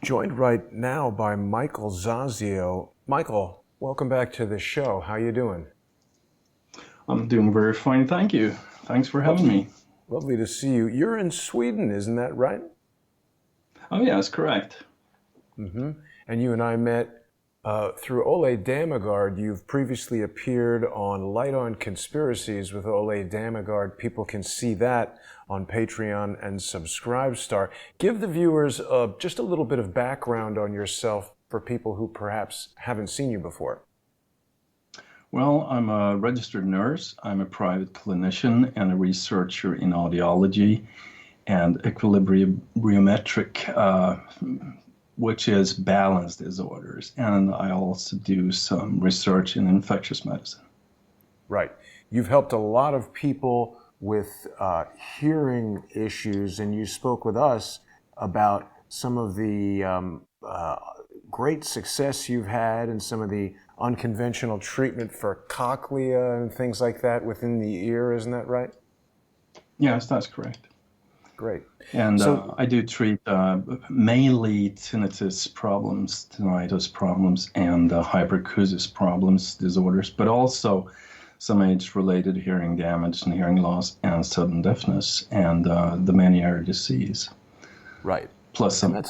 joined right now by Michael Zazzio. Michael, welcome back to the show. How you doing? I'm doing very fine, thank you. Thanks for having me. Lovely to see you. You're in Sweden, isn't that right? Oh, yeah, that's correct. And you and I met through Ole Damegard. You've previously appeared on Light on Conspiracies with Ole Damegard. People can see that on Patreon and Subscribestar. Give the viewers just a little bit of background on yourself for people who perhaps haven't seen you before. Well, I'm a registered nurse. I'm a private clinician and a researcher in audiology and equilibriometric, which is balance disorders. And I also do some research in infectious medicine. Right. You've helped a lot of people with hearing issues, and you spoke with us about some of the great success you've had and some of the unconventional treatment for cochlea and things like that within the ear. Isn't that right? Yes, that's correct. Great. And I do treat mainly tinnitus problems, tinnitus problems, and hyperacusis problems, disorders, but also some age-related hearing damage and hearing loss and sudden deafness and the Meniere disease. Right. Plus some.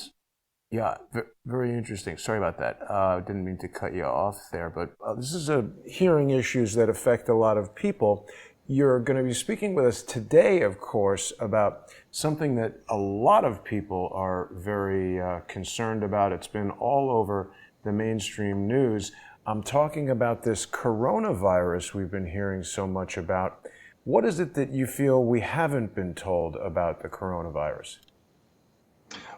Yeah, very interesting. Sorry about that. Didn't mean to cut you off there, but this is hearing issues that affect a lot of people. You're going to be speaking with us today, of course, about something that a lot of people are very concerned about. It's been all over the mainstream news. I'm talking about this coronavirus we've been hearing so much about. What is it that you feel we haven't been told about the coronavirus?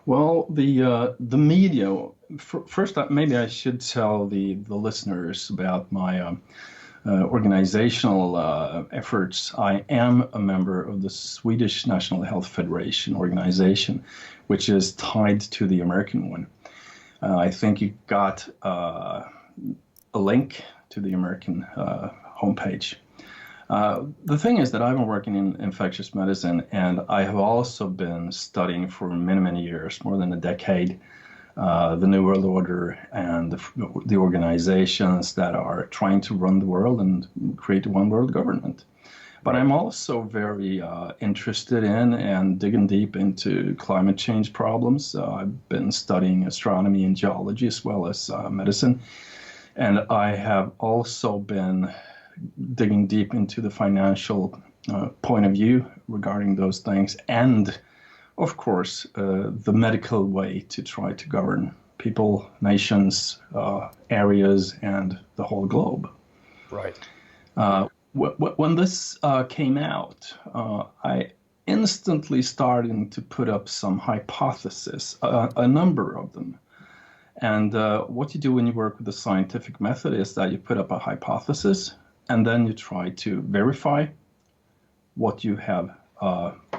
Well, the media. First, maybe I should tell the listeners about my organizational efforts. I am a member of the Swedish National Health Federation organization, which is tied to the American one. I think you got a link to the American homepage. The thing is that I've been working in infectious medicine, and I have also been studying for many, many years, more than a decade, the New World Order and the organizations that are trying to run the world and create a one world government. But I'm also very interested in and digging deep into climate change problems. I've been studying astronomy and geology as well as medicine. And I have also been digging deep into the financial point of view regarding those things, and of course the medical way to try to govern people, nations, areas, and the whole globe. Right. When this came out, I instantly started to put up some hypotheses, a number of them. And what you do when you work with the scientific method is that you put up a hypothesis, and then you try to verify what you have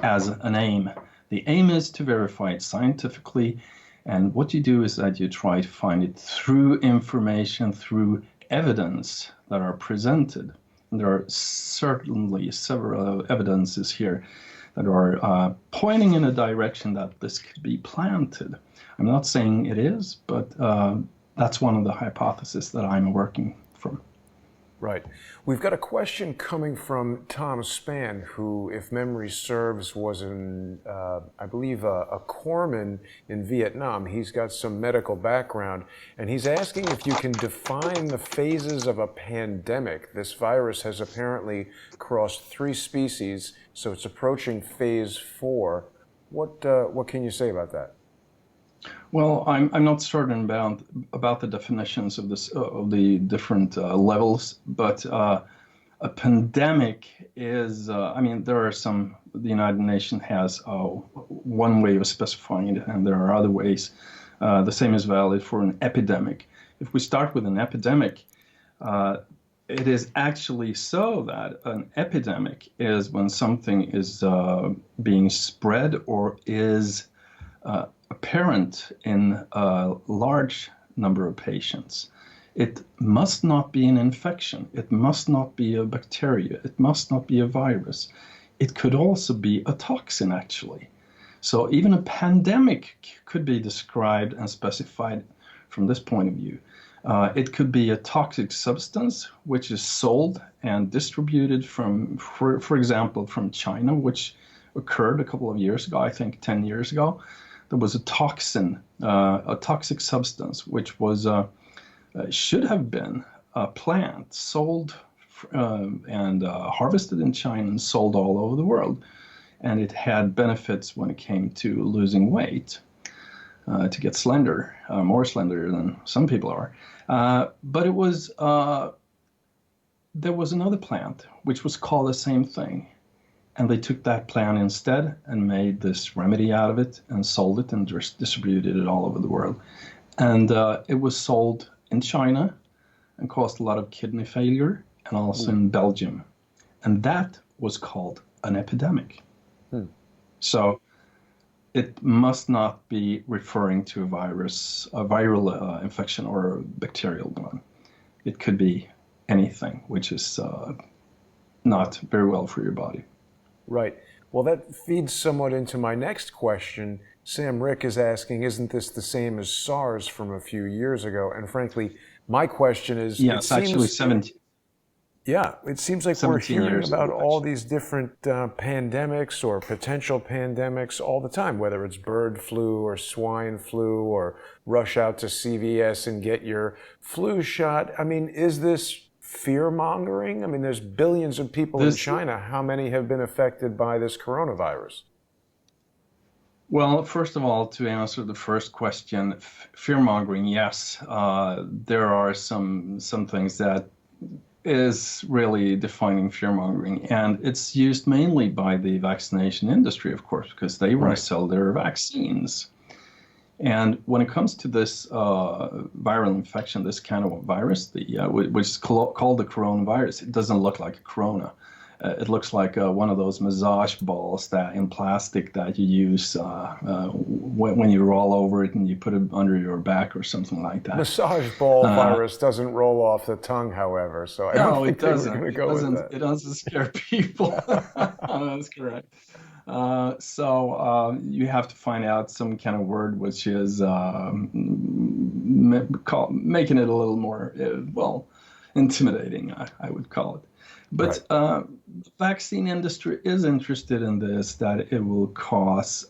as an aim. The aim is to verify it scientifically, and what you do is that you try to find it through information, through evidence that are presented. And there are certainly several evidences here that are pointing in a direction that this could be planted. I'm not saying it is, but that's one of the hypotheses that I'm working from. Right. We've got a question coming from Tom Spann, who, if memory serves, was I believe, a corpsman in Vietnam. He's got some medical background, and he's asking if you can define the phases of a pandemic. This virus has apparently crossed 3 species, so it's approaching phase 4. What can you say about that? Well, I'm not certain about the definitions of this of the different levels, but a pandemic is. I mean, there are some. The United Nations has one way of specifying it, and there are other ways. The same is valid for an epidemic. If we start with an epidemic, it is actually so that an epidemic is when something is being spread or is apparent in a large number of patients. It must not be an infection. It must not be a bacteria. It must not be a virus. It could also be a toxin, actually. So even a pandemic could be described and specified from this point of view. It could be a toxic substance which is sold and distributed from, for example, from China, which occurred a couple of years ago, I think 10 years ago. There was a toxin, a toxic substance, which was should have been a plant sold and harvested in China and sold all over the world. And it had benefits when it came to losing weight, to get slender, more slender than some people are. But it was there was another plant which was called the same thing, and they took that plant instead and made this remedy out of it and sold it and distributed it all over the world. And it was sold in China and caused a lot of kidney failure, and also in Belgium. And that was called an epidemic. So it must not be referring to a virus, a viral infection or a bacterial one. It could be anything, which is not very well for your body. Right. Well, that feeds somewhat into my next question. Sam Rick is asking, isn't this the same as SARS from a few years ago? And frankly, my question is... Yeah, it's actually 17. Yeah, it seems like we're hearing about all these different pandemics or potential pandemics all the time, whether it's bird flu or swine flu or rush out to CVS and get your flu shot. I mean, is this fear-mongering? I mean, there's billions of people in China. How many have been affected by this coronavirus? Well, first of all, to answer the first question, fear-mongering, yes. There are some things that is really defining fear-mongering, and it's used mainly by the vaccination industry, of course, because they want to sell their vaccines. And when it comes to this viral infection, this kind of virus, which is called the coronavirus, it doesn't look like a corona. It looks like one of those massage balls that in plastic that you use when you roll over it and you put it under your back or something like that. Massage ball virus doesn't roll off the tongue, however, so I don't think it doesn't. It doesn't scare people. That's correct. So you have to find out some kind of word which is making it a little more, intimidating, I would call it. But the vaccine industry is interested in this, that it will cause,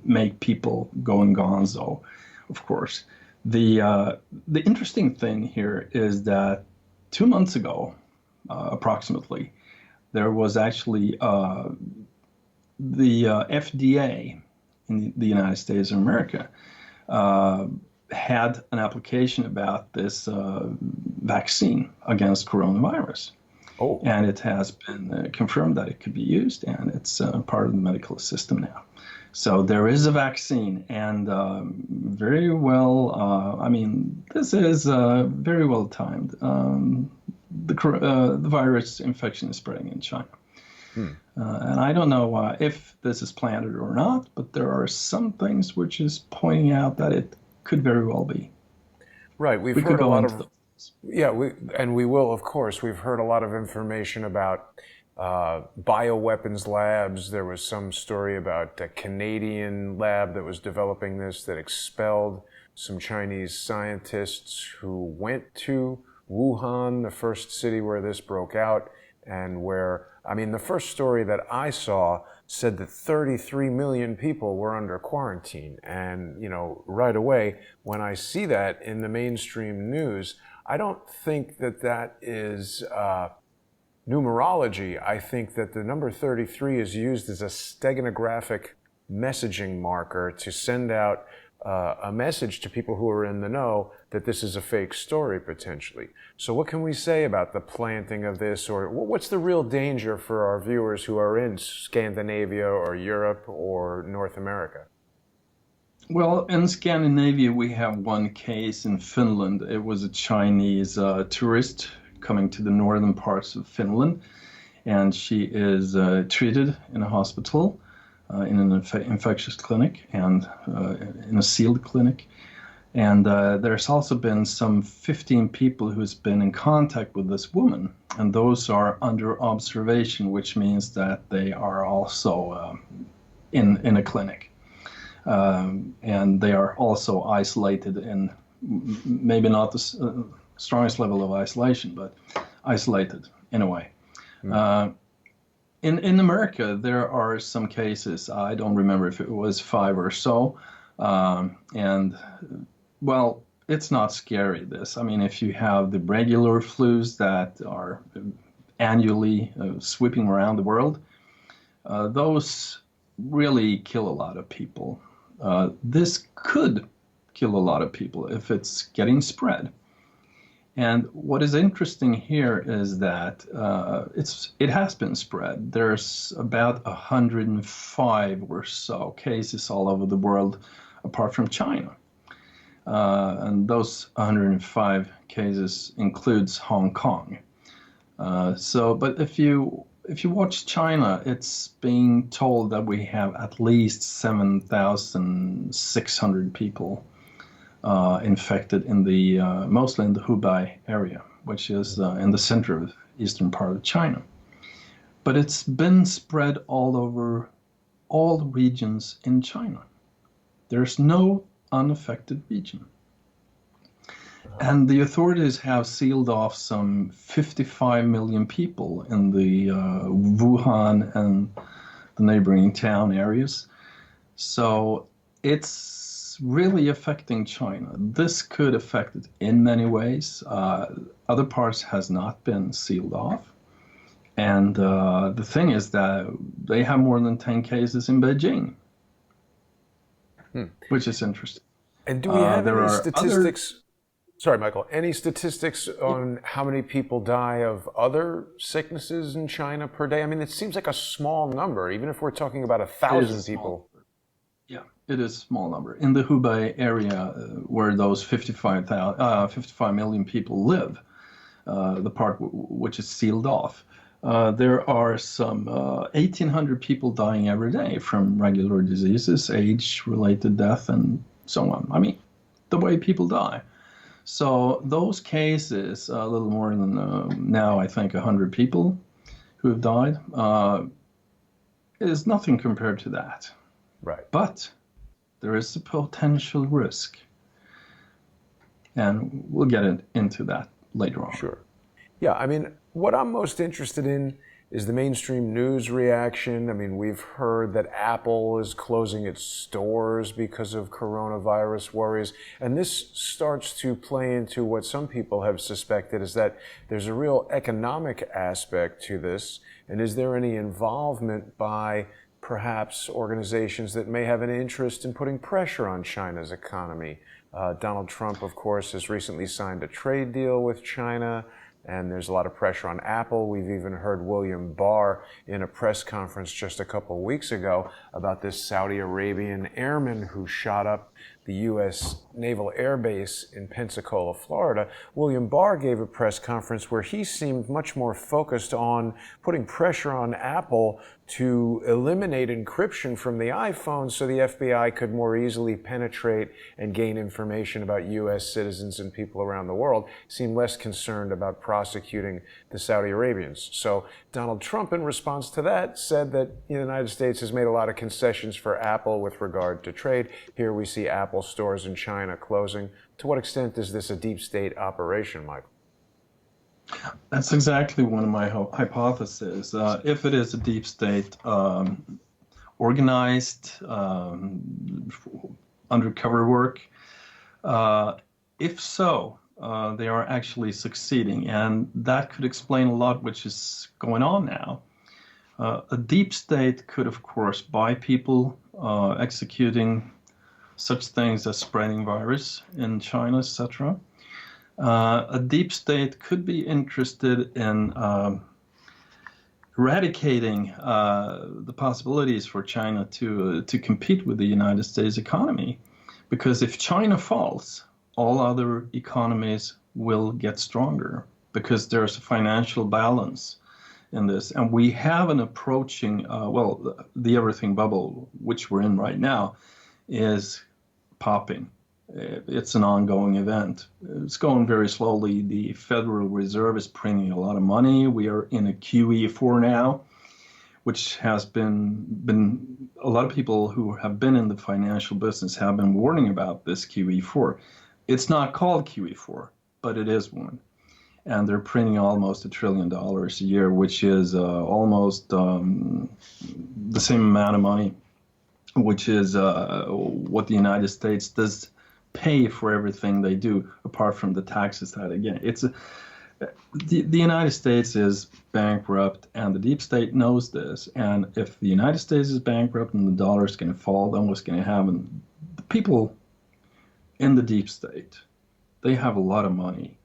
make people going gonzo, of course. The interesting thing here is that 2 months ago, approximately, there was actually the FDA in the United States of America had an application about this vaccine against coronavirus. And it has been confirmed that it could be used, and it's part of the medical system now. So there is a vaccine, and very well, this is very well timed. The virus infection is spreading in China. And I don't know if this is planted or not, but there are some things which is pointing out that it could very well be. Right. We've heard a lot of... Yeah, we will, of course. We've heard a lot of information about bioweapons labs. There was some story about a Canadian lab that was developing this that expelled some Chinese scientists who went to Wuhan, the first city where this broke out, and where, the first story that I saw said that 33 million people were under quarantine. And, right away, when I see that in the mainstream news, I don't think that that is numerology. I think that the number 33 is used as a steganographic messaging marker to send out a message to people who are in the know that this is a fake story, potentially. So what can we say about the planting of this, or what's the real danger for our viewers who are in Scandinavia or Europe or North America? Well, in Scandinavia, we have one case in Finland. It was a Chinese tourist coming to the northern parts of Finland, and she is treated in a hospital, in an infectious clinic and in a sealed clinic. And there's also been some 15 people who's been in contact with this woman, and those are under observation, which means that they are also in a clinic. And they are also isolated in maybe not the strongest level of isolation, but isolated in a way. In America, there are some cases, I don't remember if it was 5 or so, and well, it's not scary, this. I mean, if you have the regular flus that are annually sweeping around the world, those really kill a lot of people. This could kill a lot of people if it's getting spread. And what is interesting here is that it has been spread. There's about 105 or so cases all over the world, apart from China. And those 105 cases includes Hong Kong. But if you watch China, it's being told that we have at least 7,600 people infected in the mostly in the Hubei area, which is in the center of the eastern part of China. But it's been spread all over all regions in China. There's no unaffected region. And the authorities have sealed off some 55 million people in the Wuhan and the neighboring town areas. So it's really affecting China. This could affect it in many ways. Other parts has not been sealed off. And the thing is that they have more than 10 cases in Beijing, which is interesting. And do we have any statistics? Sorry, Michael. Any statistics on how many people die of other sicknesses in China per day? I mean, it seems like a small number, even if we're talking about 1,000 people. Yeah, it is a small number. In the Hubei area, where those 55 million people live, the part which is sealed off, there are some 1,800 people dying every day from regular diseases, age-related death, and so on. I mean, the way people die. So those cases, a little more than now, I think 100 people who have died, is nothing compared to that. Right. But there is a potential risk. And we'll get into that later on. Sure. Yeah, I mean, what I'm most interested in is the mainstream news reaction. I mean, we've heard that Apple is closing its stores because of coronavirus worries. And this starts to play into what some people have suspected is that there's a real economic aspect to this. And is there any involvement by perhaps organizations that may have an interest in putting pressure on China's economy? Donald Trump, of course, has recently signed a trade deal with China. And there's a lot of pressure on Apple. We've even heard William Barr in a press conference just a couple of weeks ago about this Saudi Arabian airman who shot up the U.S. Naval Air Base in Pensacola, Florida. William Barr gave a press conference where he seemed much more focused on putting pressure on Apple to eliminate encryption from the iPhone so the FBI could more easily penetrate and gain information about U.S. citizens and people around the world, seemed less concerned about prosecuting the Saudi Arabians. So Donald Trump, in response to that, said that the United States has made a lot of concessions for Apple with regard to trade. Here we see Apple stores in China closing. To what extent is this a deep state operation, Michael? That's exactly one of my hypotheses. If it is a deep state, organized, undercover work, if so, they are actually succeeding. And that could explain a lot which is going on now. A deep state could, of course, buy people executing such things as spreading virus in China, etc. A deep state could be interested in eradicating the possibilities for China to compete with the United States economy. Because if China falls, all other economies will get stronger because there's a financial balance in this. And we have an approaching, the everything bubble, which we're in right now, is popping. It's an ongoing event. It's going very slowly. The Federal Reserve is printing a lot of money. We are in a QE4 now, which has been a lot of people who have been in the financial business have been warning about this QE4. It's not called QE4, but it is one. And they're printing almost $1 trillion a year, which is almost the same amount of money, which is what the United States does pay for everything they do, apart from the taxes that, again, the United States is bankrupt, and the deep state knows this. And if the United States is bankrupt and the dollar is going to fall, then what's going to happen? The people in the deep state, they have a lot of money.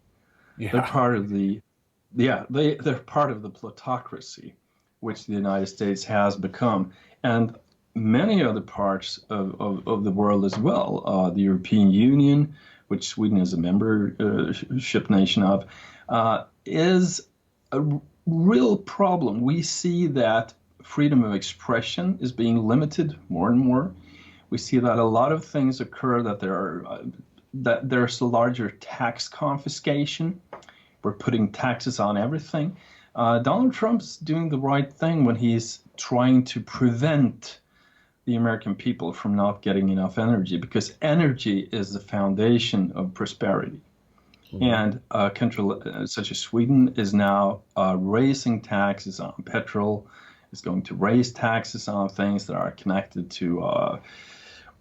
Yeah. They're part of they're part of the plutocracy, which the United States has become, and many other parts of the world as well. The European Union, which Sweden is a membership nation of, is a real problem. We see that freedom of expression is being limited more and more. We see that a lot of things occur, that there's a larger tax confiscation. We're putting taxes on everything. Donald Trump's doing the right thing when he's trying to prevent the American people from not getting enough energy, because energy is the foundation of prosperity. Mm-hmm. And a country such as Sweden is now raising taxes on petrol, is going to raise taxes on things that are connected to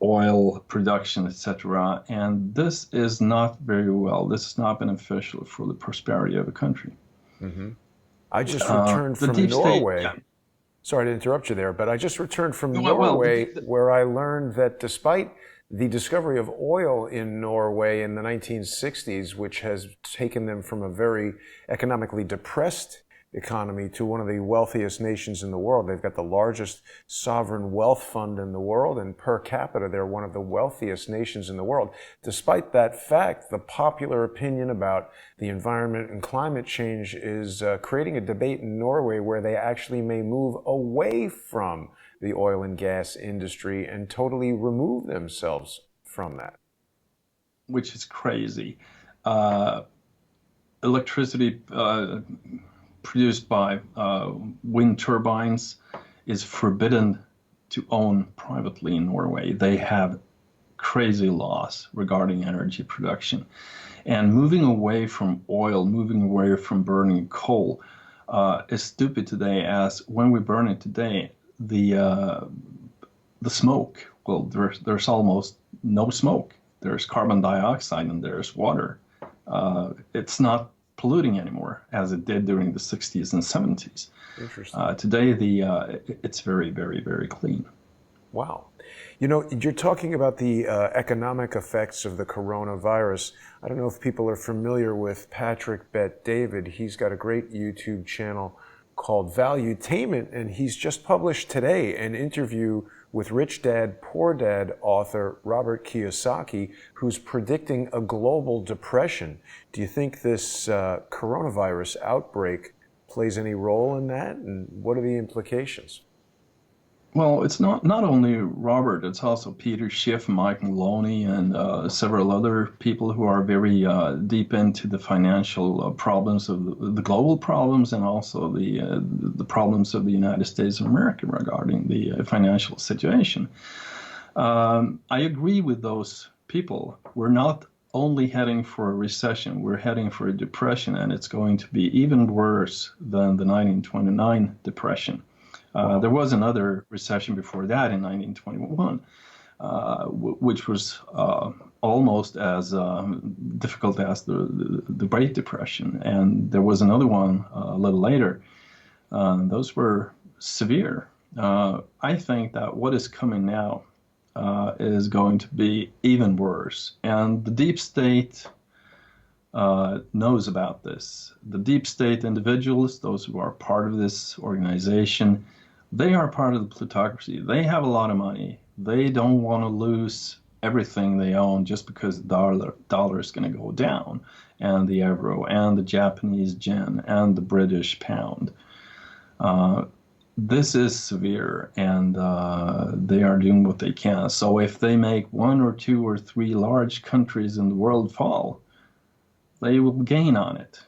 oil production, etc. And this is not very well. This is not beneficial for the prosperity of a country. Mm-hmm. I just returned from Norway. State, yeah. Sorry to interrupt you there, but I just returned from Norway, where I learned that despite the discovery of oil in Norway in the 1960s, which has taken them from a very economically depressed economy to one of the wealthiest nations in the world. They've got the largest sovereign wealth fund in the world, and per capita, they're one of the wealthiest nations in the world. Despite that fact, the popular opinion about the environment and climate change is creating a debate in Norway where they actually may move away from the oil and gas industry and totally remove themselves from that. Which is crazy. Electricity produced by wind turbines is forbidden to own privately in Norway. They have crazy laws regarding energy production. And moving away from oil, moving away from burning coal is stupid today, as when we burn it today, the smoke, well, there's almost no smoke. There's carbon dioxide and there's water. It's not polluting anymore as it did during the 60s and 70s. Interesting. Today, it's very, very, very clean. Wow. You know, you're talking about the economic effects of the coronavirus. I don't know if people are familiar with Patrick Bet-David. He's got a great YouTube channel called Valuetainment, and he's just published today an interview with Rich Dad, Poor Dad author Robert Kiyosaki, who's predicting a global depression. Do you think this coronavirus outbreak plays any role in that, and what are the implications? Well, it's not only Robert, it's also Peter Schiff, Mike Maloney, and several other people who are very deep into the financial problems of the global problems, and also the problems of the United States of America regarding the financial situation. I agree with those people. We're not only heading for a recession, we're heading for a depression, and it's going to be even worse than the 1929 depression. There was another recession before that in 1921, which was almost as difficult as the Great Depression. And there was another one a little later. Those were severe. I think that what is coming now is going to be even worse. And the deep state knows about this. The deep state individuals, those who are part of this organization, they are part of the plutocracy. They have a lot of money. They don't want to lose everything they own just because the dollar is going to go down, and the euro, and the Japanese yen, and the British pound. This is severe, and they are doing what they can. So if they make 1 or 2 or 3 large countries in the world fall, they will gain on it.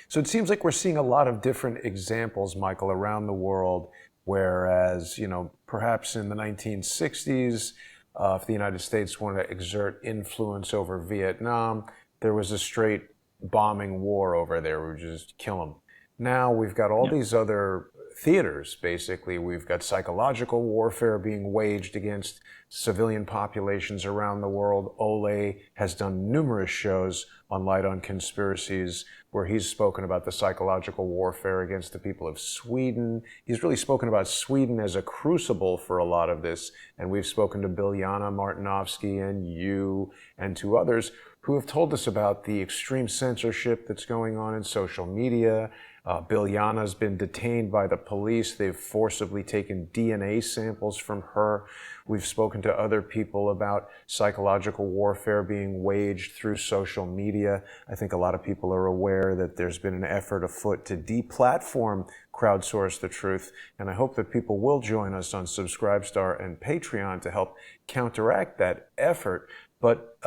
So it seems like we're seeing a lot of different examples, Michael, around the world, whereas, perhaps in the 1960s, if the United States wanted to exert influence over Vietnam, there was a straight bombing war over there. We would just kill them. Now we've got all these other theaters, basically. We've got psychological warfare being waged against civilian populations around the world. Ole has done numerous shows on Light on Conspiracies where he's spoken about the psychological warfare against the people of Sweden. He's really spoken about Sweden as a crucible for a lot of this. And we've spoken to Biljana Martinovsky and you and to others who have told us about the extreme censorship that's going on in social media. Biljana's been detained by the police. They've forcibly taken DNA samples from her. We've spoken to other people about psychological warfare being waged through social media. I think a lot of people are aware that there's been an effort afoot to deplatform Crowdsource the Truth, and I hope that people will join us on Subscribestar and Patreon to help counteract that effort. But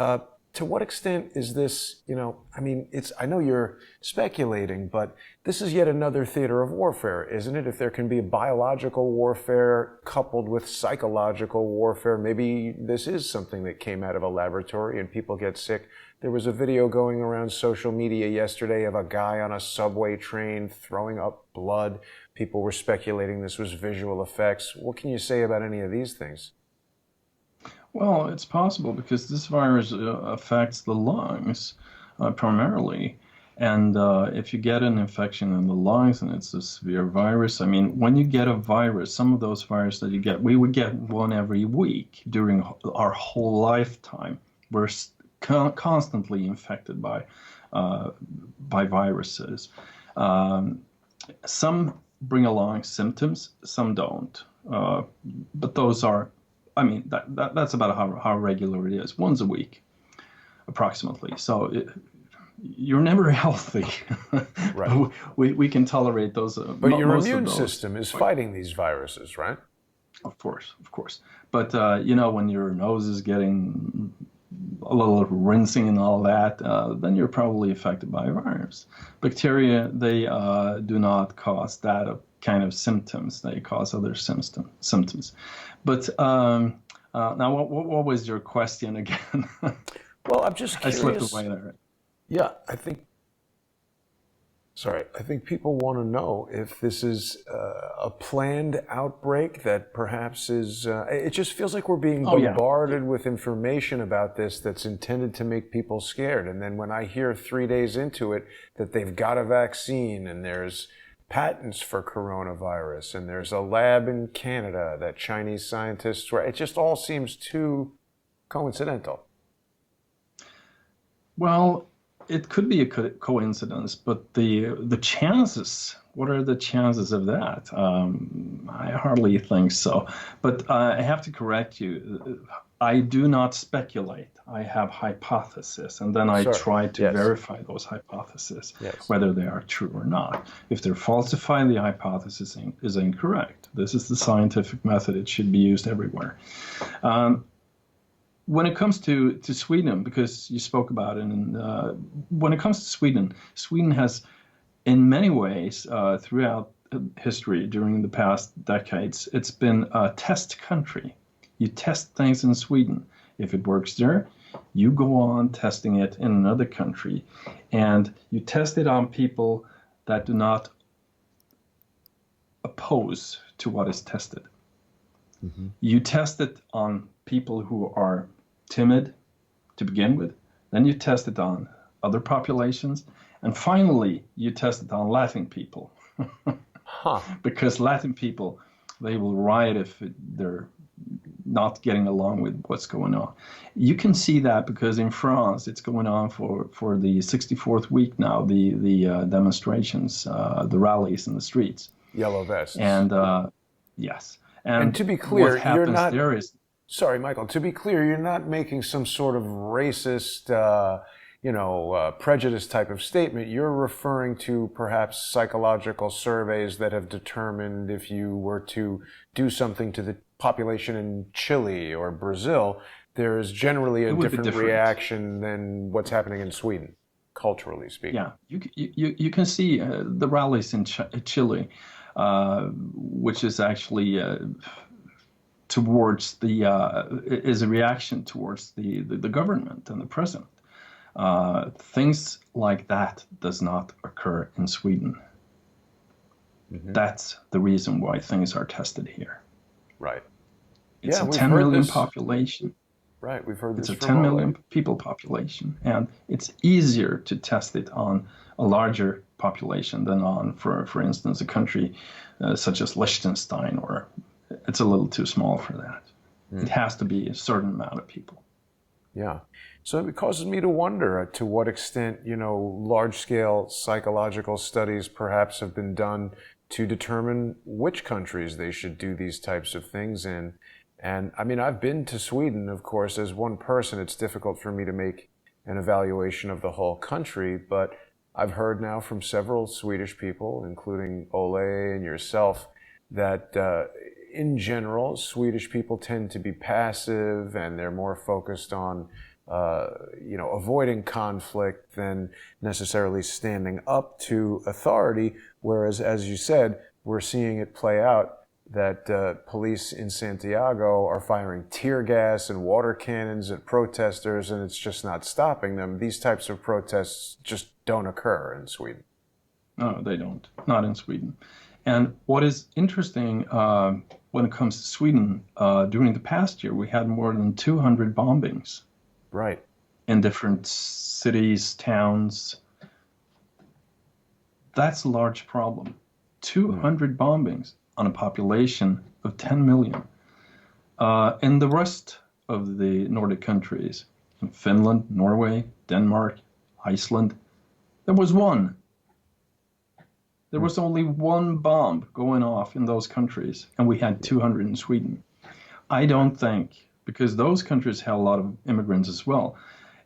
to what extent is this, I know you're speculating, but this is yet another theater of warfare, isn't it? If there can be biological warfare coupled with psychological warfare, maybe this is something that came out of a laboratory and people get sick. There was a video going around social media yesterday of a guy on a subway train throwing up blood. People were speculating this was visual effects. What can you say about any of these things? Well, it's possible because this virus affects the lungs primarily. And if you get an infection in the lungs and it's a severe virus, when you get a virus, some of those viruses that you get, we would get one every week during our whole lifetime. We're constantly infected by viruses. Some bring along symptoms, some don't. But those are that's about how regular it is, once a week, approximately. So you're never healthy. Right. We can tolerate those. But your immune system is fighting these viruses, right? Of course. But, when your nose is getting a little rinsing and all that, then you're probably affected by a virus. Bacteria, they do not cause that kind of symptoms. They cause other symptoms. But now, what was your question again? Well, I'm just curious. I slipped away there. Yeah, I think people want to know if this is a planned outbreak that perhaps is, it just feels like we're being bombarded with information about this that's intended to make people scared. And then when I hear 3 days into it that they've got a vaccine and there's patents for coronavirus and there's a lab in Canada that Chinese scientists were, it just all seems too coincidental. Well, it could be a coincidence, but the chances, what are the chances of that? I hardly think so. But I have to correct you. I do not speculate. I have hypotheses, and then I try to verify those hypotheses, whether they are true or not. If they're falsifying, the hypothesis is incorrect. This is the scientific method. It should be used everywhere. When it comes to Sweden, because you spoke about it, and when it comes to Sweden, Sweden has, in many ways, throughout history during the past decades, it's been a test country. You test things in Sweden. If it works there, you go on testing it in another country, and you test it on people that do not oppose to what is tested. Mm-hmm. You test it on people who are timid to begin with, then you test it on other populations, and finally you test it on laughing people. Because laughing people, they will riot if they're not getting along with what's going on. You can see that because in France it's going on for the 64th week now, the demonstrations, the rallies in the streets. Yellow vests. And yes. And to be clear, you're not... there is... Sorry, Michael, to be clear, you're not making some sort of racist, prejudice type of statement. You're referring to perhaps psychological surveys that have determined if you were to do something to the population in Chile or Brazil, there is generally a different reaction than what's happening in Sweden. culturally speaking. Yeah, you can see the rallies in Chile, which is actually towards the is a reaction towards the government and the president. Things like that does not occur in Sweden. Mm-hmm. That's the reason why things are tested here. Right. It's a 10 million population. Right, we've heard this. It's a 10 million people population, and it's easier to test it on a larger population than on, for instance, a country such as Liechtenstein, or it's a little too small for that. It has to be a certain amount of people. Yeah. So it causes me to wonder to what extent, large-scale psychological studies perhaps have been done to determine which countries they should do these types of things in. And I mean, I've been to Sweden, of course, as one person. It's difficult for me to make an evaluation of the whole country, but I've heard now from several Swedish people, including Ole and yourself, that in general, Swedish people tend to be passive and they're more focused on, avoiding conflict than necessarily standing up to authority. Whereas, as you said, we're seeing it play out that police in Santiago are firing tear gas and water cannons at protesters, and it's just not stopping them. These types of protests just don't occur in Sweden. No, they don't. Not in Sweden. And what is interesting when it comes to Sweden, during the past year, we had more than 200 bombings. Right. In different cities, towns. That's a large problem. 200 bombings on a population of 10 million. In the rest of the Nordic countries, in Finland, Norway, Denmark, Iceland, there was one. There was only one bomb going off in those countries, and we had 200 in Sweden. I don't think, because those countries have a lot of immigrants as well,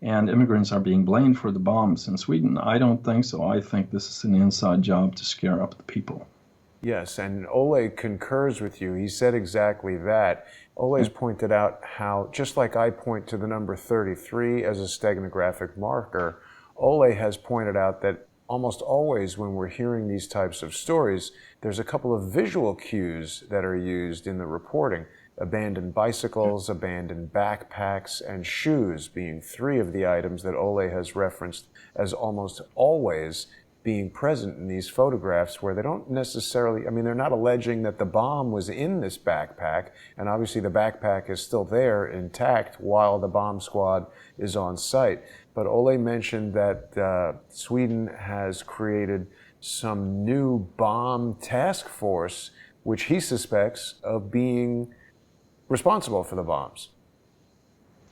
and immigrants are being blamed for the bombs in Sweden. I don't think so. I think this is an inside job to scare up the people. Yes, and Ole concurs with you. He said exactly that. Ole's pointed out how, just like I point to the number 33 as a steganographic marker, Ole has pointed out that almost always when we're hearing these types of stories, there's a couple of visual cues that are used in the reporting. Abandoned bicycles, abandoned backpacks, and shoes being three of the items that Ole has referenced as almost always being present in these photographs, where they don't necessarily, they're not alleging that the bomb was in this backpack, and obviously the backpack is still there intact while the bomb squad is on site. But Ole mentioned that Sweden has created some new bomb task force, which he suspects of being responsible for the bombs.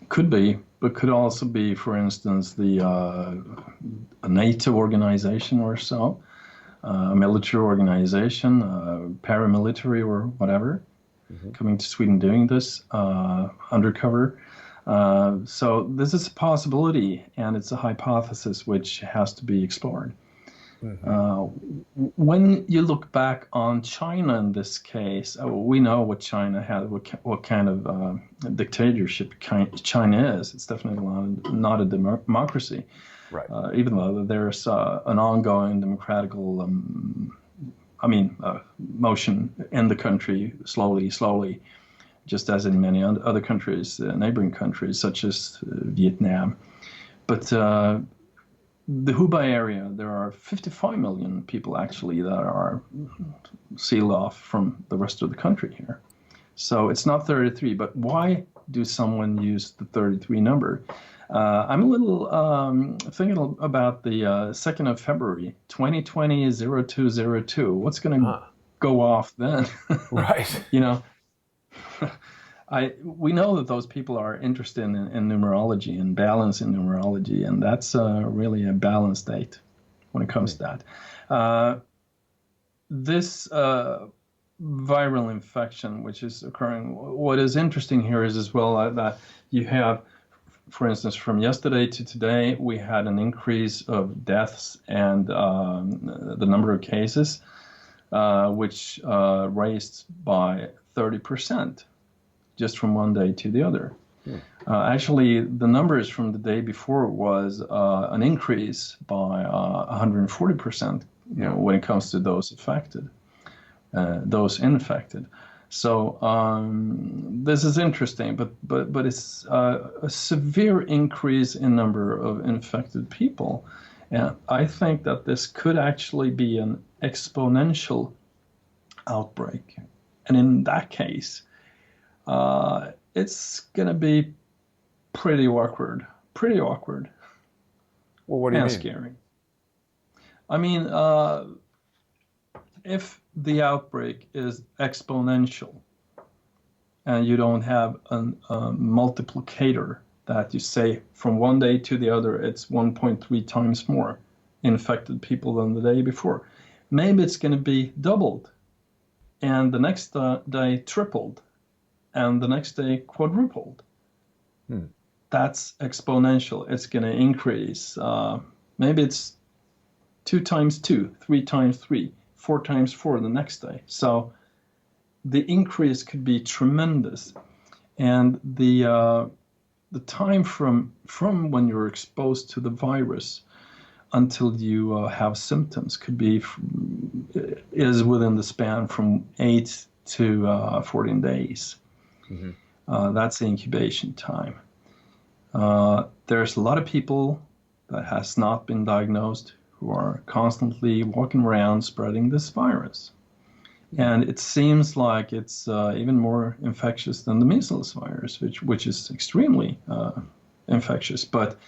Could be, but could also be, for instance, a NATO organization or so, a military organization, paramilitary or whatever, coming to Sweden doing this undercover. So this is a possibility, and it's a hypothesis which has to be explored. When you look back on China in this case, we know what China had, what kind of dictatorship China is. It's definitely not a democracy. Right. Even though there's an ongoing democratical, motion in the country, slowly, just as in many other countries, neighboring countries such as Vietnam. But the Hubei area, there are 55 million people actually that are sealed off from the rest of the country here. So it's not 33, but why do someone use the 33 number? I'm a little thinking about the 2nd of February, 2020-0202. What's going to go off then? Right. We know that those people are interested in numerology and balance in numerology, and that's really a balanced date when it comes to that. This viral infection, which is occurring, what is interesting here is as well that you have, for instance, from yesterday to today, we had an increase of deaths and the number of cases, which raised by 30%. Just from one day to the other. Actually, the numbers from the day before was an increase by 140%, when it comes to those affected, those infected. So this is interesting, but it's a severe increase in number of infected people. And I think that this could actually be an exponential outbreak. And in that case, it's going to be pretty awkward. Well, what do you mean? And scary. I mean, if the outbreak is exponential and you don't have a multiplicator that you say from one day to the other, it's 1.3 times more infected people than the day before. Maybe it's going to be doubled, and the next day tripled, and the next day quadrupled. That's exponential. It's going to increase. Maybe it's 2 times 2, 3 times 3, 4 times 4 the next day. So the increase could be tremendous. And the time from when you're exposed to the virus until you have symptoms could be is within the span from 8 to 14 days. That's the incubation time. There's a lot of people that has not been diagnosed who are constantly walking around spreading this virus. And it seems like it's even more infectious than the measles virus, which is extremely infectious. But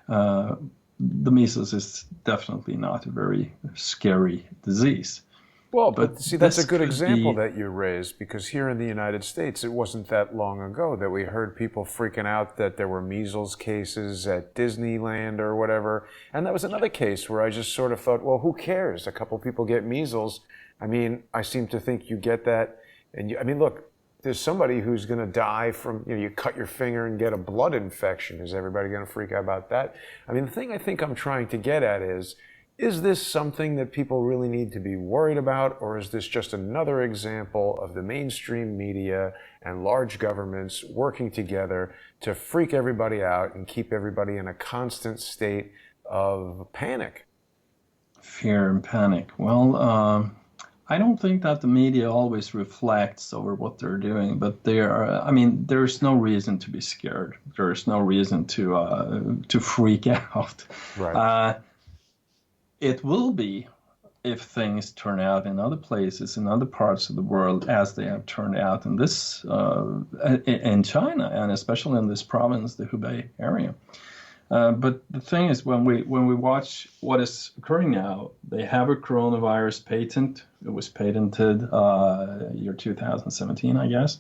the measles is definitely not a very scary disease. Well, but see, that's a good example that you raised, because here in the United States, it wasn't that long ago that we heard people freaking out that there were measles cases at Disneyland or whatever. And that was another case where I just sort of thought, well, who cares? A couple people get measles. I mean, I seem to think you get that. And I mean, look, there's somebody who's going to die from, you cut your finger and get a blood infection. Is everybody going to freak out about that? I mean, the thing I think I'm trying to get at is this something that people really need to be worried about, or is this just another example of the mainstream media and large governments working together to freak everybody out and keep everybody in a constant state of panic? Fear and panic. Well, I don't think that the media always reflects over what they're doing, but there's no reason to be scared. There's no reason to freak out. Right. It will be if things turn out in other places, in other parts of the world, as they have turned out in this, in China, and especially in this province, the Hubei area. But the thing is, when we watch what is occurring now, they have a coronavirus patent. It was patented year 2017, I guess.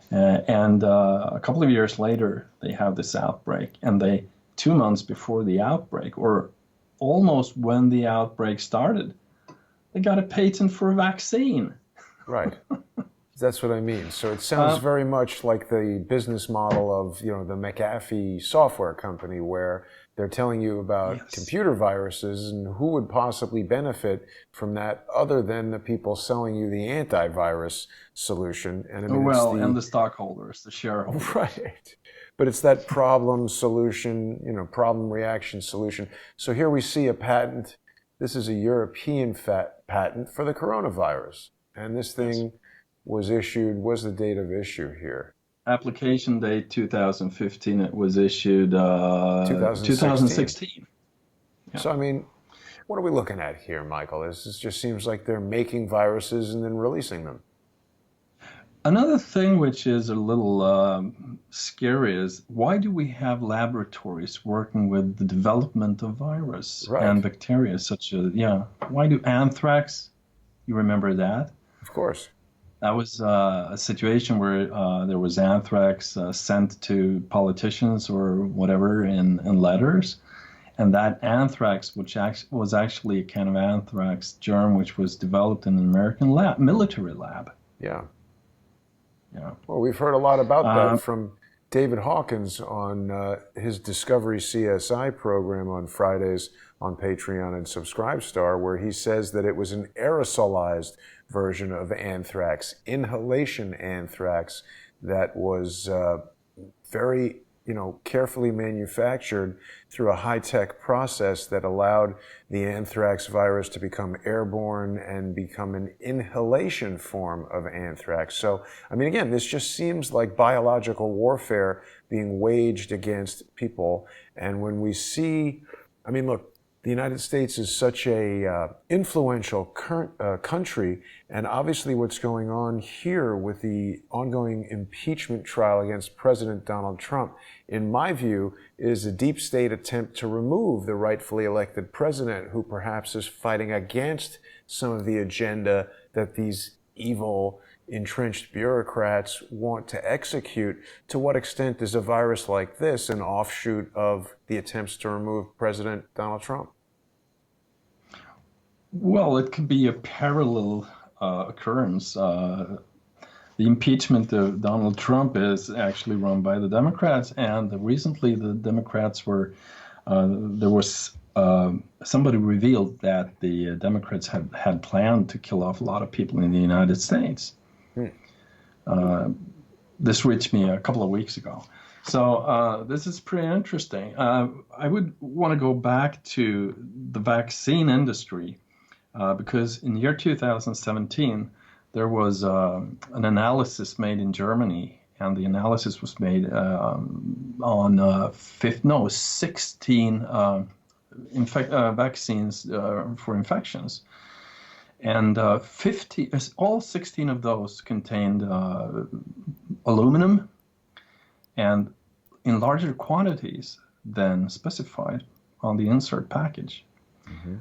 And a couple of years later, they have this outbreak. And 2 months before the outbreak, or almost when the outbreak started, they got a patent for a vaccine. Right. That's what I mean. So it sounds very much like the business model of, the McAfee software company, where they're telling you about computer viruses and who would possibly benefit from that other than the people selling you the antivirus solution. And I mean, and the stockholders, the shareholders. Right. But it's that problem solution, problem reaction solution. So here we see a patent. This is a European patent for the coronavirus. And this thing was issued, what's the date of issue here? Application date 2015. It was issued 2016. Yeah. So, I mean, what are we looking at here, Michael? This just seems like they're making viruses and then releasing them. Another thing which is a little scary is, why do we have laboratories working with the development of virus and bacteria such as, why do anthrax, you remember that? Of course. That was a situation where there was anthrax sent to politicians or whatever in letters. And that anthrax, which was actually a kind of anthrax germ, which was developed in an American military lab. Yeah. Yeah. Well, we've heard a lot about that from David Hawkins on his Discovery CSI program on Fridays on Patreon and Subscribestar, where he says that it was an aerosolized version of anthrax, inhalation anthrax, that was very, carefully manufactured through a high-tech process that allowed the anthrax virus to become airborne and become an inhalation form of anthrax. So, I mean, again, this just seems like biological warfare being waged against people. And when we see, I mean, look, the United States is such a influential country, and obviously what's going on here with the ongoing impeachment trial against President Donald Trump, in my view, is a deep state attempt to remove the rightfully elected president who perhaps is fighting against some of the agenda that these evil, entrenched bureaucrats want to execute. To what extent is a virus like this an offshoot of the attempts to remove President Donald Trump? Well, it could be a parallel occurrence. The impeachment of Donald Trump is actually run by the Democrats, and recently the Democrats there was somebody revealed that the Democrats had planned to kill off a lot of people in the United States. This reached me a couple of weeks ago. So this is pretty interesting. I would want to go back to the vaccine industry because in the year 2017, there was an analysis made in Germany, and the analysis was made on 16 vaccines for infections. And all 16 of those contained aluminum, and in larger quantities than specified on the insert package. Mm-hmm.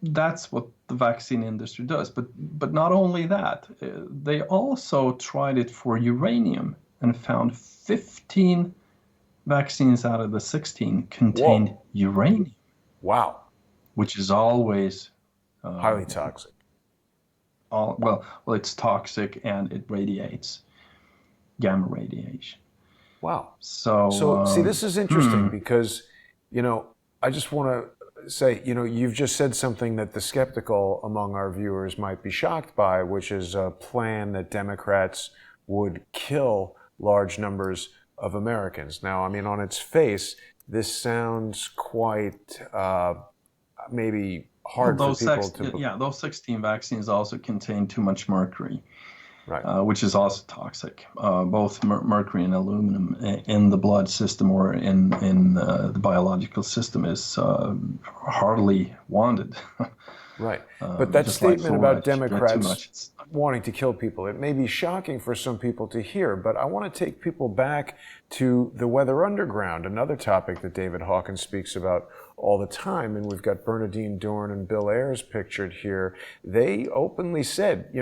That's what the vaccine industry does. But not only that, they also tried it for uranium and found 15 vaccines out of the 16 contained uranium. Wow. Which is always highly toxic. Well, it's toxic and it radiates gamma radiation. Wow. So see, this is interesting because, I just want to say, you've just said something that the skeptical among our viewers might be shocked by, which is a plan that Democrats would kill large numbers of Americans. Now, I mean, on its face, this sounds quite maybe hard for people to... Yeah, those 16 vaccines also contain too much mercury, right? Which is also toxic. Both mercury and aluminum in the blood system or in the biological system is hardly wanted. Right. But that statement about Democrats wanting to kill people, it may be shocking for some people to hear, but I want to take people back to the Weather Underground, another topic that David Hawkins speaks about all the time. And we've got Bernadine Dorn and Bill Ayers pictured here. They openly said,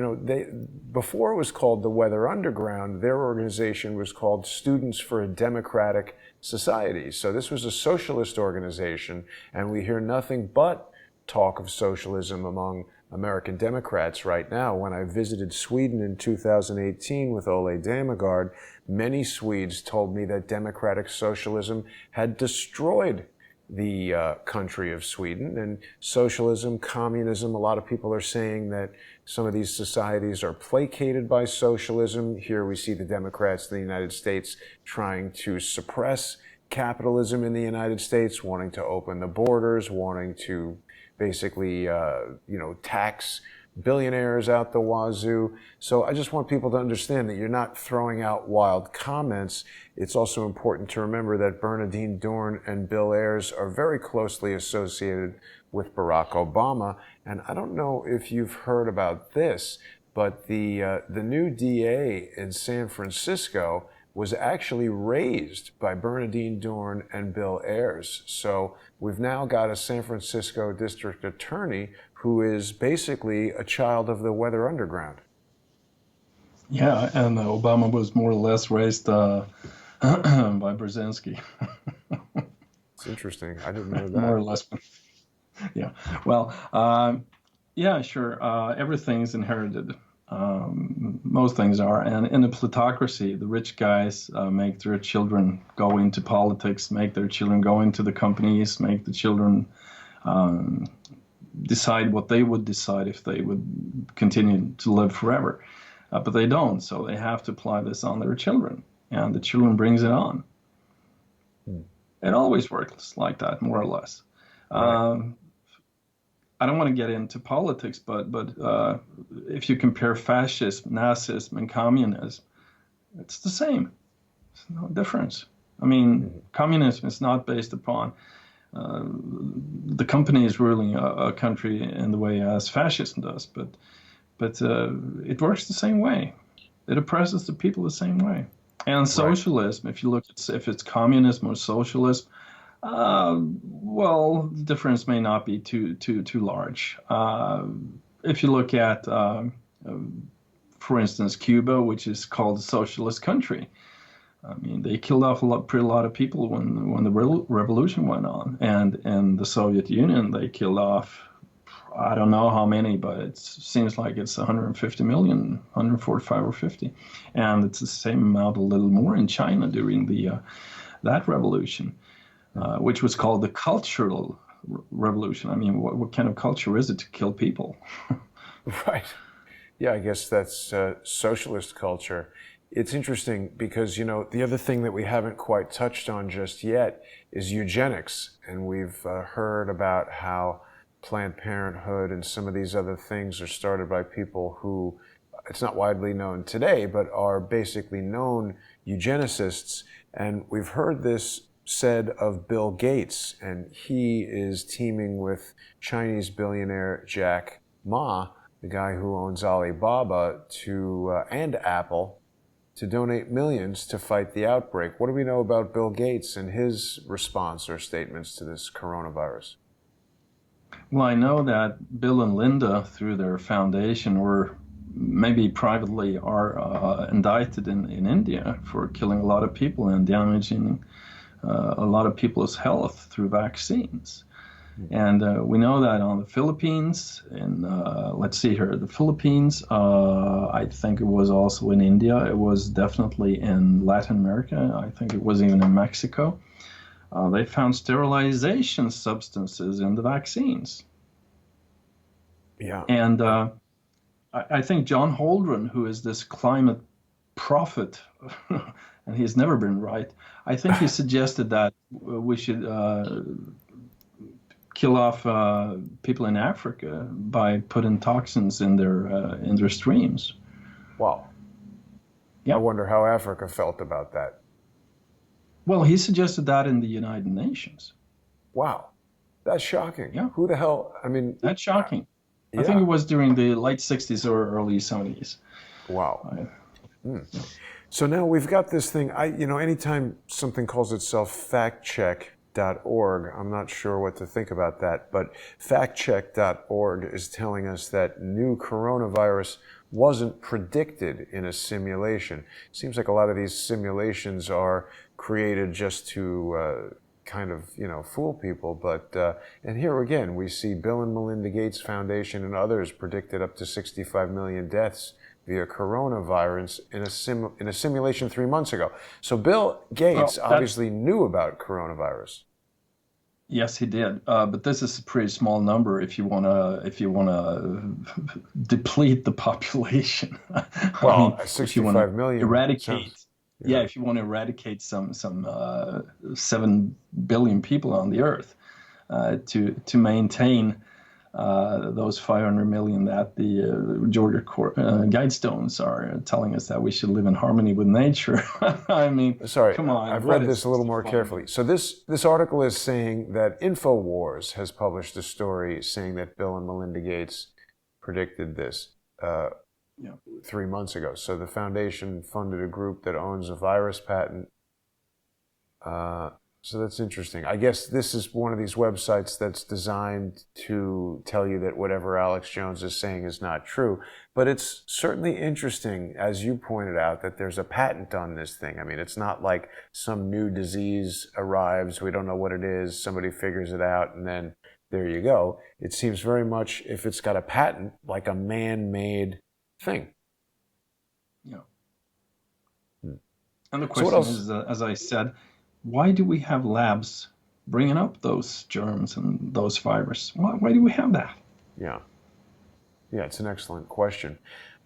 before it was called the Weather Underground, their organization was called Students for a Democratic Society. So this was a socialist organization, and we hear nothing but talk of socialism among American Democrats right now. When I visited Sweden in 2018 with Ole Damegard, many Swedes told me that democratic socialism had destroyed the country of Sweden. And socialism, communism, a lot of people are saying that some of these societies are placated by socialism. Here we see the Democrats in the United States trying to suppress capitalism in the United States, wanting to open the borders, wanting to basically, tax billionaires out the wazoo. So I just want people to understand that you're not throwing out wild comments. It's also important to remember that Bernadine Dorn and Bill Ayers are very closely associated with Barack Obama. And I don't know if you've heard about this, but the new DA in San Francisco was actually raised by Bernadine Dorn and Bill Ayers. So we've now got a San Francisco district attorney who is basically a child of the Weather Underground. Yeah, and Obama was more or less raised by Brzezinski. It's interesting. I didn't know that. More or less. Yeah. Well, yeah, sure. Everything's inherited. Most things are, and in a plutocracy, the rich guys make their children go into politics, make their children go into the companies, make the children decide what they would decide if they would continue to live forever. but they don't. So they have to apply this on their children, and the children brings it on. It always works like that, more or less. Right. I don't want to get into politics, but if you compare fascism, Nazism, and communism, it's the same. There's no difference. I mean, communism is not based upon the company is ruling a country in the way as fascism does, but it works the same way. It oppresses the people the same way. And socialism, if you look at if it's communism or socialism, well, the difference may not be too large. If you look at, for instance, Cuba, which is called a socialist country, I mean, they killed off pretty lot of people when the revolution went on, and in the Soviet Union, they killed off, I don't know how many, but it seems like it's 150 million, 145 or 50, and it's the same amount, a little more, in China during that revolution. Which was called the Cultural Revolution. I mean, what kind of culture is it to kill people? Right. Yeah, I guess that's socialist culture. It's interesting because, the other thing that we haven't quite touched on just yet is eugenics. And we've heard about how Planned Parenthood and some of these other things are started by people who, it's not widely known today, but are basically known eugenicists. And we've heard this said of Bill Gates, and he is teaming with Chinese billionaire Jack Ma, the guy who owns Alibaba, and Apple, to donate millions to fight the outbreak. What do we know about Bill Gates and his response or statements to this coronavirus? Well, I know that Bill and Linda, through their foundation, or maybe privately, are indicted in India for killing a lot of people and damaging a lot of people's health through vaccines. And we know that on the Philippines, and let's see here, the Philippines, I think it was also in India, it was definitely in Latin America, I think it was even in Mexico. They found sterilization substances in the vaccines. Yeah. And I think John Holdren, who is this climate prophet, and he's never been right, I think he suggested that we should kill off people in Africa by putting toxins in their streams. Wow. Yeah. I wonder how Africa felt about that. Well, he suggested that in the United Nations. Wow. That's shocking. Yeah. Who the hell, I mean... That's shocking. Yeah. I think it was during the late 60s or early 70s. Wow. So now we've got this thing, anytime something calls itself factcheck.org, I'm not sure what to think about that, but factcheck.org is telling us that new coronavirus wasn't predicted in a simulation. Seems like a lot of these simulations are created just to kind of, fool people. But, and here again, we see Bill and Melinda Gates Foundation and others predicted up to 65 million deaths via coronavirus in a simulation 3 months ago. So Bill Gates obviously knew about coronavirus. Yes, he did. But this is a pretty small number if you wanna deplete the population. Well, 65 million. Eradicate. Yeah, if you want to eradicate some 7 billion people on the earth, to maintain those 500 million that the Georgia Guidestones are telling us that we should live in harmony with nature. I mean, sorry, come on. I've read this a little more carefully. So this article is saying that InfoWars has published a story saying that Bill and Melinda Gates predicted this 3 months ago. So the foundation funded a group that owns a virus patent. So that's interesting. I guess this is one of these websites that's designed to tell you that whatever Alex Jones is saying is not true. But it's certainly interesting, as you pointed out, that there's a patent on this thing. I mean, it's not like some new disease arrives, we don't know what it is, somebody figures it out, and then there you go. It seems very much, if it's got a patent, like a man-made thing. Yeah. And the question is, as I said, why do we have labs bringing up those germs and those viruses? Why do we have that? Yeah, it's an excellent question.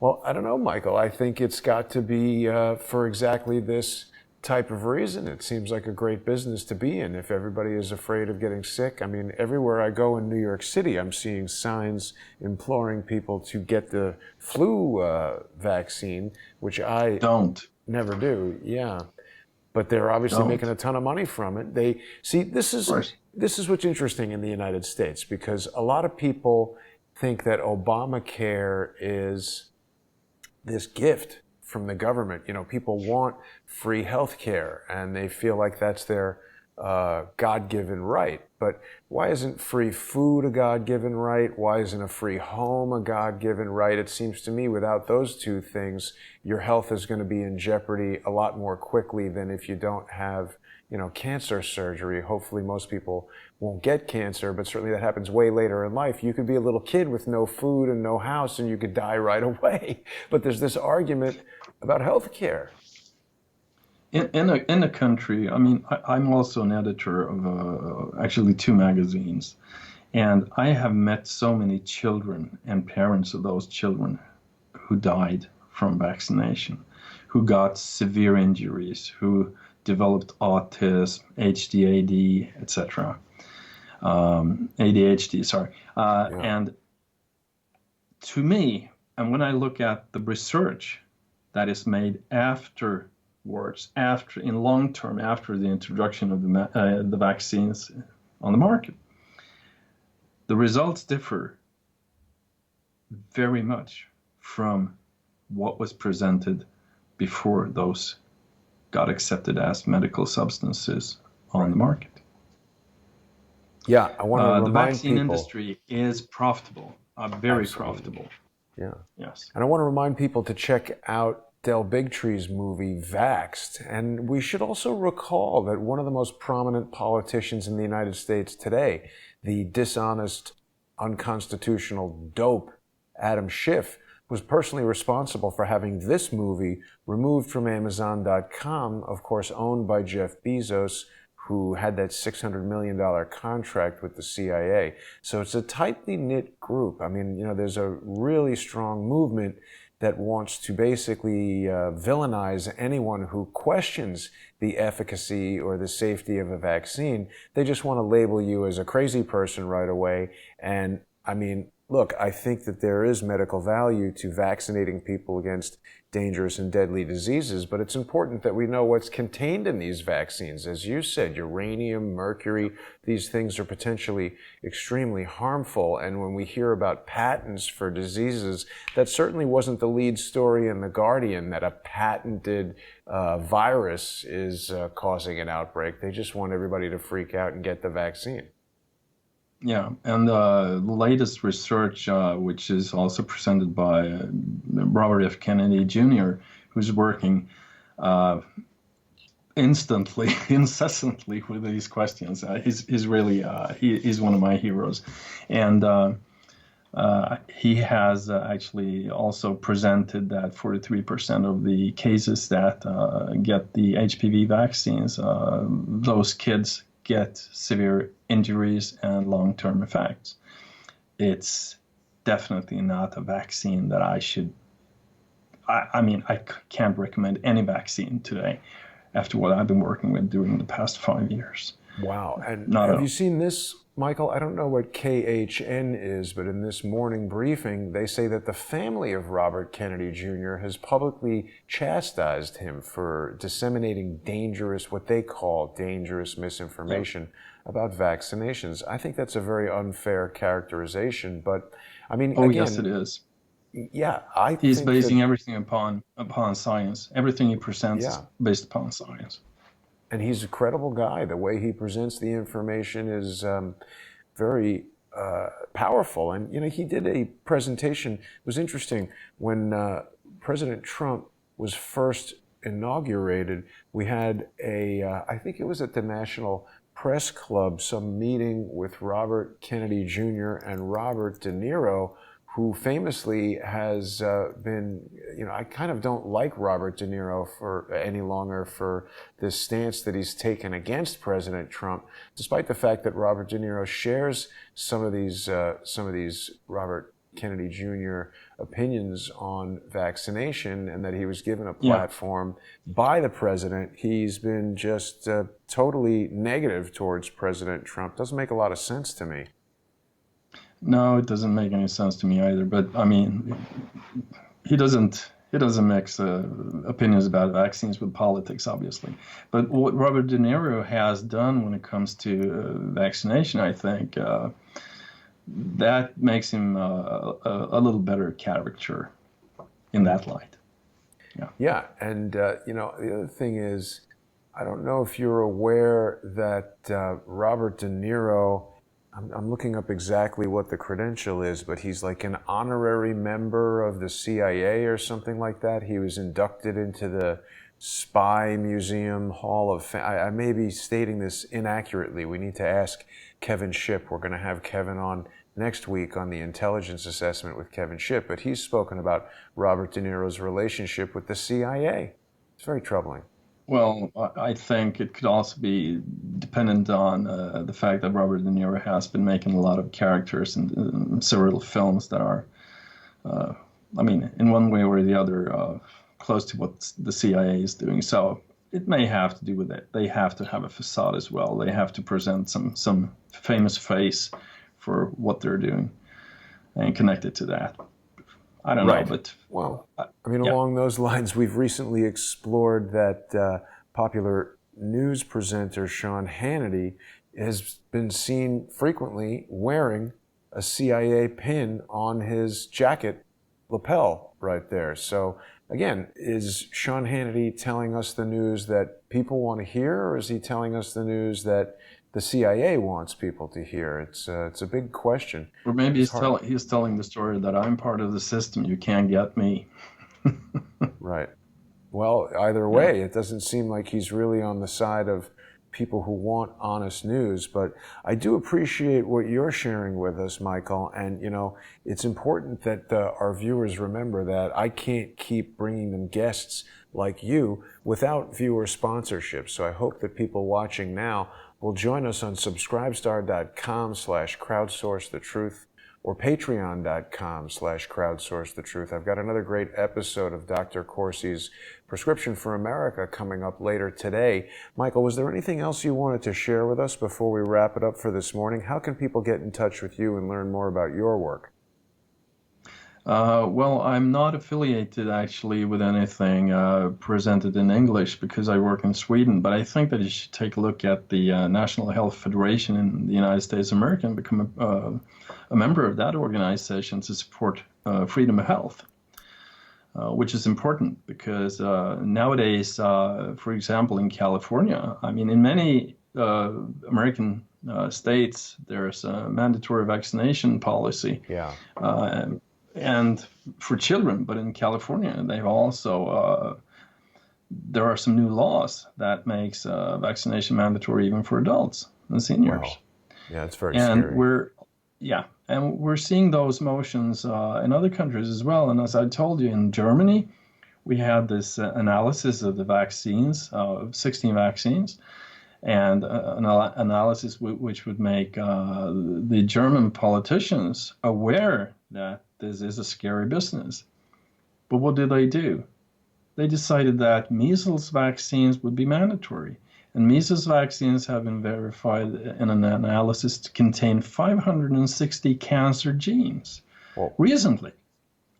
Well, I don't know, Michael. I think it's got to be for exactly this type of reason. It seems like a great business to be in if everybody is afraid of getting sick. I mean, everywhere I go in New York City, I'm seeing signs imploring people to get the flu vaccine, which I Don't. never do. Yeah. But they're obviously Don't. making a ton of money from it. They see this Of is course. this is what's interesting in the United States, because a lot of people think that Obamacare is this gift from the government. You know, people want free health care and they feel like that's their God-given right. But why isn't free food a God-given right? Why isn't a free home a God-given right? It seems to me without those two things, your health is going to be in jeopardy a lot more quickly than if you don't have, you know, cancer surgery. Hopefully most people won't get cancer, but certainly that happens way later in life. You could be a little kid with no food and no house and you could die right away. But there's this argument about health care. In a country, I mean, I'm also an editor of actually two magazines, and I have met so many children and parents of those children who died from vaccination, who got severe injuries, who developed autism, HDAD, etc. ADHD, sorry. And to me, and when I look at the research that is made afterwards, in long term, after the introduction of the vaccines on the market, the results differ very much from what was presented before those got accepted as medical substances on the market. Yeah, I want to the remind vaccine people. industry is profitable, very Absolutely. profitable. Yeah. Yes. And I want to remind people to check out Del Bigtree's movie Vaxxed. And we should also recall that one of the most prominent politicians in the United States today, the dishonest, unconstitutional dope Adam Schiff, was personally responsible for having this movie removed from Amazon.com, of course owned by Jeff Bezos, who had that $600 million contract with the CIA. So it's a tightly knit group. I mean, you know, there's a really strong movement that wants to basically villainize anyone who questions the efficacy or the safety of a vaccine. They just want to label you as a crazy person right away. And I mean, look, I think that there is medical value to vaccinating people against dangerous and deadly diseases, but it's important that we know what's contained in these vaccines. As you said, uranium, mercury, these things are potentially extremely harmful. And when we hear about patents for diseases, that certainly wasn't the lead story in The Guardian, that a patented virus is causing an outbreak. They just want everybody to freak out and get the vaccine. Yeah, and the latest research, which is also presented by Robert F. Kennedy Jr., who's working incessantly with these questions. He's really he's one of my heroes, and he has actually also presented that 43% of the cases that get the HPV vaccines, those kids get severe injuries and long-term effects. It's definitely not a vaccine that I can't recommend any vaccine today after what I've been working with during the past 5 years. Wow. And have you seen this, Michael? I don't know what KHN is, but in this morning briefing, they say that the family of Robert Kennedy Jr. has publicly chastised him for disseminating dangerous, what they call dangerous misinformation about vaccinations. I think that's a very unfair characterization, but I mean, again, yes, it is. Yeah, He's basing everything upon science. Everything he presents is based upon science. And he's a credible guy. The way he presents the information is very powerful. And, you know, he did a presentation. It was interesting. When President Trump was first inaugurated, we had I think it was at the National Press Club, some meeting with Robert Kennedy Jr. and Robert De Niro, who famously has been, you know, I kind of don't like Robert De Niro any longer for this stance that he's taken against President Trump, despite the fact that Robert De Niro shares some of these Robert Kennedy Jr. opinions on vaccination, and that he was given a platform by the president. He's been just totally negative towards President Trump. Doesn't make a lot of sense to me. No, it doesn't make any sense to me either. But I mean, he doesn't mix opinions about vaccines with politics, obviously. But what Robert De Niro has done when it comes to vaccination, I think, that makes him a little better character in that light. Yeah, and you know, the other thing is, I don't know if you're aware that Robert De Niro, I'm looking up exactly what the credential is, but he's like an honorary member of the CIA or something like that. He was inducted into the Spy Museum Hall of Fame. I may be stating this inaccurately. We need to ask Kevin Shipp. We're going to have Kevin on next week on the intelligence assessment with Kevin Shipp, but he's spoken about Robert De Niro's relationship with the CIA. It's very troubling. Well, I think it could also be dependent on the fact that Robert De Niro has been making a lot of characters in several films that are, I mean, in one way or the other, close to what the CIA is doing. So it may have to do with it. They have to have a facade as well. They have to present some famous face for what they're doing and connect it to that. I don't know, but... Well, I mean, along those lines, we've recently explored that popular news presenter Sean Hannity has been seen frequently wearing a CIA pin on his jacket lapel right there. So, again, is Sean Hannity telling us the news that people want to hear, or is he telling us the news that the CIA wants people to hear? It's a big question. Or maybe he's telling the story that I'm part of the system. You can't get me. Right. Well, either way, it doesn't seem like he's really on the side of people who want honest news. But I do appreciate what you're sharing with us, Michael. And, you know, it's important that our viewers remember that I can't keep bringing them guests like you without viewer sponsorship. So I hope that people watching now will join us on subscribestar.com/crowdsource the truth or patreon.com/crowdsource the truth. I've got another great episode of Dr. Corsi's Prescription for America coming up later today. Michael, was there anything else you wanted to share with us before we wrap it up for this morning? How can people get in touch with you and learn more about your work? Well, I'm not affiliated actually with anything presented in English because I work in Sweden, but I think that you should take a look at the National Health Federation in the United States of America and become a member of that organization to support freedom of health, which is important because nowadays, for example, in California, I mean, in many American states, there's a mandatory vaccination policy. Yeah. And for children, but in California, they've also there are some new laws that makes vaccination mandatory even for adults and seniors. Wow. Yeah, it's very scary. We're seeing those motions in other countries as well. And as I told you, in Germany, we had this analysis of the vaccines, 16 vaccines, and an analysis which would make the German politicians aware that this is a scary business. But what did they do? They decided that measles vaccines would be mandatory. And measles vaccines have been verified in an analysis to contain 560 cancer genes recently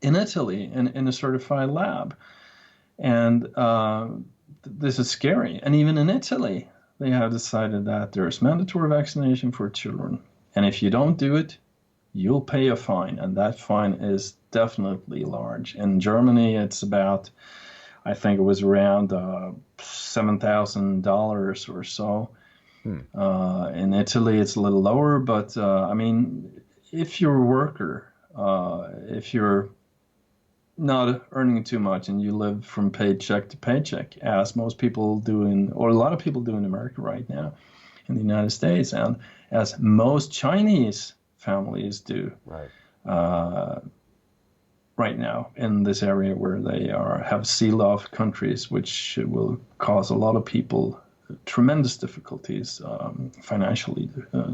in Italy in a certified lab. And this is scary. And even in Italy, they have decided that there's mandatory vaccination for children. And if you don't do it, you'll pay a fine, and that fine is definitely large. In Germany, it's about, I think it was around $7,000 or so. In Italy, it's a little lower, but I mean, if you're a worker, if you're not earning too much and you live from paycheck to paycheck, as most people do or a lot of people do in America right now, in the United States, and as most Chinese families do right now in this area where they have sealed off countries, which will cause a lot of people tremendous difficulties, financially,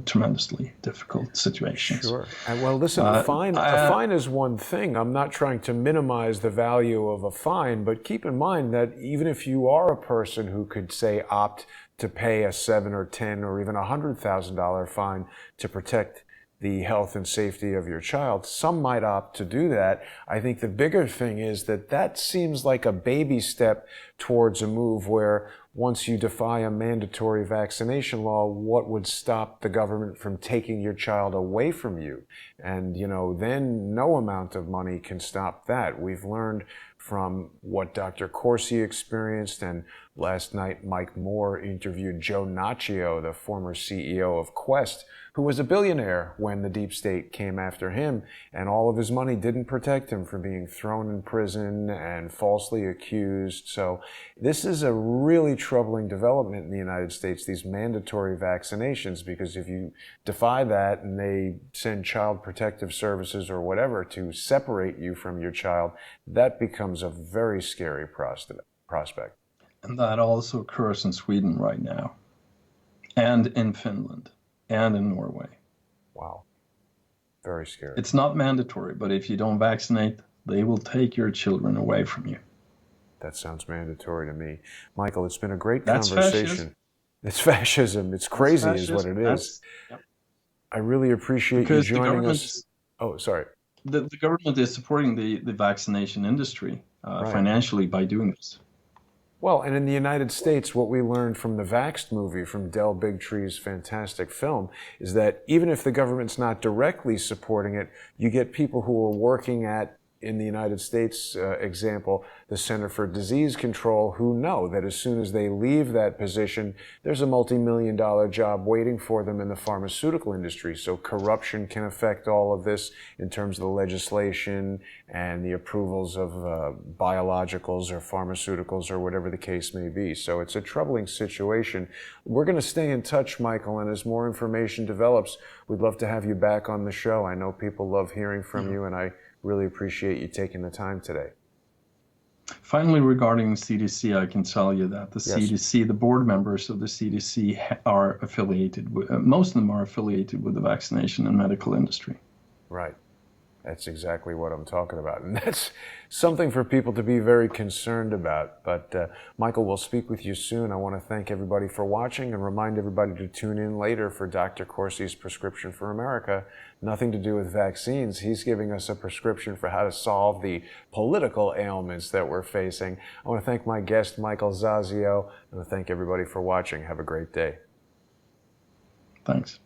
tremendously difficult situations. Sure. And well, listen, a fine is one thing. I'm not trying to minimize the value of a fine, but keep in mind that even if you are a person who could, say, opt to pay a $7 or $10 or even $100,000 fine to protect the health and safety of your child, some might opt to do that. I think the bigger thing is that seems like a baby step towards a move where once you defy a mandatory vaccination law, what would stop the government from taking your child away from you? And, then no amount of money can stop that. We've learned from what Dr. Corsi experienced, and last night Mike Moore interviewed Joe Naccio, the former CEO of Quest, who was a billionaire when the deep state came after him, and all of his money didn't protect him from being thrown in prison and falsely accused. So this is a really troubling development in the United States, these mandatory vaccinations, because if you defy that and they send child protective services or whatever to separate you from your child, that becomes a very scary prospect. And that also occurs in Sweden right now, and in Finland, and in Norway. Wow. Very scary. It's not mandatory, but if you don't vaccinate, they will take your children away from you. That sounds mandatory to me. Michael, it's been a great That's conversation. Fascism. It's fascism. It's crazy is what it is. Yep. I really appreciate you joining us. Oh, sorry. The government is supporting the vaccination industry Right. financially by doing this. Well, and in the United States, what we learned from the Vaxxed movie, from Del Bigtree's fantastic film, is that even if the government's not directly supporting it, you get people who are working at, in the United States example, the Center for Disease Control, who know that as soon as they leave that position, there's a multi-million-dollar job waiting for them in the pharmaceutical industry. So corruption can affect all of this in terms of the legislation and the approvals of biologicals or pharmaceuticals or whatever the case may be. So it's a troubling situation. We're going to stay in touch, Michael, and as more information develops, we'd love to have you back on the show. I know people love hearing from you, and I really appreciate you taking the time today. Finally, regarding CDC, I can tell you that the CDC, the board members of the CDC are affiliated with, most of them are affiliated with the vaccination and medical industry. Right. That's exactly what I'm talking about. And that's something for people to be very concerned about. But Michael, we'll speak with you soon. I want to thank everybody for watching and remind everybody to tune in later for Dr. Corsi's Prescription for America. Nothing to do with vaccines. He's giving us a prescription for how to solve the political ailments that we're facing. I want to thank my guest, Michael Zazzio. I want to thank everybody for watching. Have a great day. Thanks.